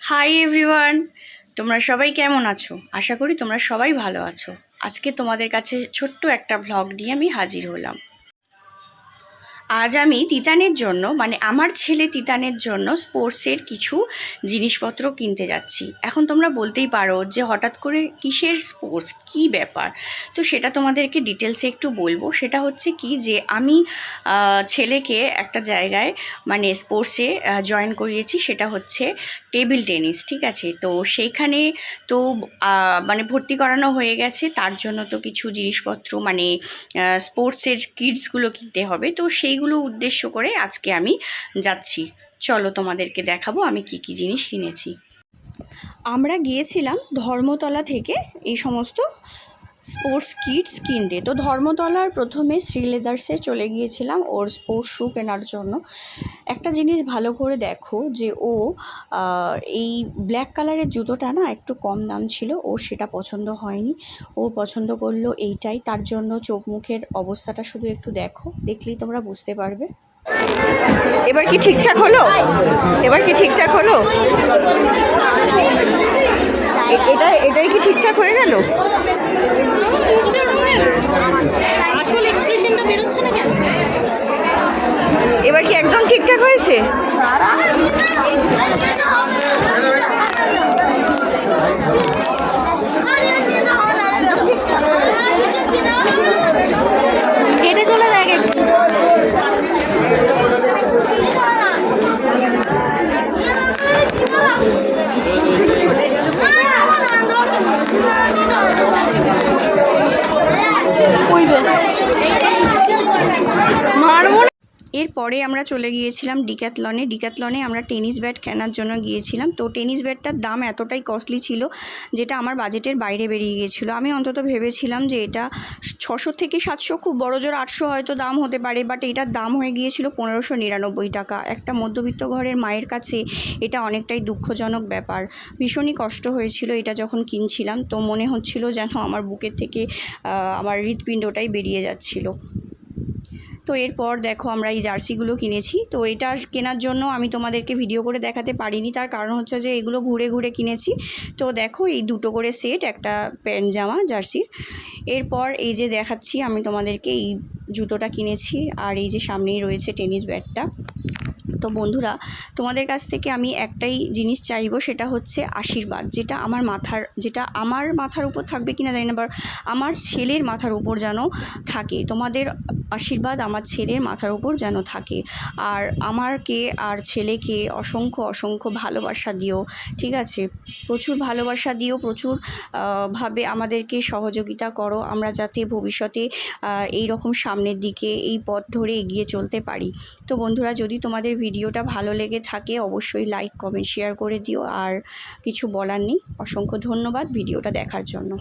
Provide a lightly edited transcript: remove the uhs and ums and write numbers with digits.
Hi everyone, তোমরা সবাই কেমন আছো? আশা করি তোমরা সবাই ভালো আছো। আজকে তোমাদের কাছে ছোট্ট একটা ভ্লগ নিয়ে আমি হাজির হলাম। আজ আমি তিতানের জন্য আমার ছেলে তিতানের জন্য স্পোর্টসের কিছু জিনিসপত্র কিনতে যাচ্ছি। এখন তোমরা বলতেই পারো যে হঠাৎ করে কিসের স্পোর্টস, কী ব্যাপার? তো সেটা তোমাদেরকে ডিটেলসে একটু বলবো। সেটা হচ্ছে কি যে আমি ছেলেকে একটা জায়গায় স্পোর্টসে জয়েন করিয়েছি, সেটা হচ্ছে টেবিল টেনিস, ঠিক আছে? তো সেইখানে তো ভর্তি করানো হয়ে গেছে। তার জন্য তো কিছু জিনিসপত্র স্পোর্টসের কিটসগুলো কিনতে হবে। তো সেইগুলো উদ্দেশ্য করে আজকে আমি যাচ্ছি। চলো তোমাদেরকে দেখাবো আমি কি কি জিনিস কিনেছি। আমরা গিয়েছিলাম ধর্মতলা থেকে এই সমস্ত স্পোর্টস কিটস কিনতে। তো ধর্মতলার প্রথমে শ্রী লেদার্সে চলে গিয়েছিলাম ওর স্পোর্টস শ্যু কেনার জন্য। একটা জিনিস ভালো করে দেখো যে ও এই ব্ল্যাক কালারের জুতোটা না একটু কম দাম ছিল, ওর সেটা পছন্দ হয়নি। ও পছন্দ করলো এইটাই। তার জন্য চোখ মুখের অবস্থাটা শুধু একটু দেখো, দেখলেই তোমরা বুঝতে পারবে। এবার কি ঠিকঠাক হলো? এটাই কি ঠিকঠাক হয়ে গেল? আসল এক্সপ্রেশনটা বেরোচ্ছে না কেন? এবার কি একদম ঠিকঠাক হয়েছে? হেঁটে চলে দেখ একটু। এরপরে আমরা চলে গিয়েছিলাম ডিক্যাথলনে আমরা টেনিস ব্যাট কেনার জন্য গিয়েছিলাম। তো টেনিস ব্যাটটার দাম এতটাই কস্টলি ছিল যেটা আমার বাজেটের বাইরে বেরিয়ে গিয়েছিলো। আমি অন্তত ভেবেছিলাম যে এটা 600 থেকে 700, খুব বড় জোর 800 হয়তো দাম হতে পারে, বাট এটার দাম হয়ে গিয়েছিল 1599 টাকা। একটা মধ্যবিত্ত ঘরের মায়ের কাছে এটা অনেকটাই দুঃখজনক ব্যাপার। ভীষণই কষ্ট হয়েছিল এটা যখন কিনছিলাম। তো মনে হচ্ছিল যেন আমার বুকের থেকে আমার হৃৎপিণ্ডটাই বেরিয়ে যাচ্ছিলো। তো এরপর দেখো আমরা এই জার্সিগুলো কিনেছি। তো এটা কেনার জন্য আমি তোমাদেরকে ভিডিও করে দেখাতে পারিনি, তার কারণ হচ্ছে যে এগুলো ঘুরে ঘুরে কিনেছি। তো দেখো এই দুটো করে সেট, একটা প্যান্ট জামা জার্সির। এরপর এই যে দেখাচ্ছি আমি তোমাদেরকে, এই জুতোটা কিনেছি আর এই যে সামনেই রয়েছে টেনিস ব্যাটটা। তো বন্ধুরা, তোমাদের কাছ থেকে আমি একটাই জিনিস চাইবো, সেটা হচ্ছে আশীর্বাদ, যেটা আমার মাথার উপর থাকবে কিনা জানি না, বা আমার ছেলের মাথার উপর যেন থাকে। তোমাদের আশীর্বাদ আমার ছেলের মাথার উপর যেন থাকে। আর আমাকে আর ছেলেকে অসংখ্য অসংখ্য ভালোবাসা দিও, ঠিক আছে? প্রচুর ভালোবাসা দিও, প্রচুর ভাবে আমাদেরকে সহযোগিতা করো, আমরা যাতে ভবিষ্যতে এই রকম সামনের দিকে এই পথ ধরে এগিয়ে চলতে পারি। তো বন্ধুরা, যদি তোমাদের ভিডিওটা ভালো লেগে থাকে অবশ্যই লাইক, কমেন্ট, শেয়ার করে দিও। আর কিছু বলার নেই। অসংখ্য ধন্যবাদ ভিডিওটা দেখার জন্য।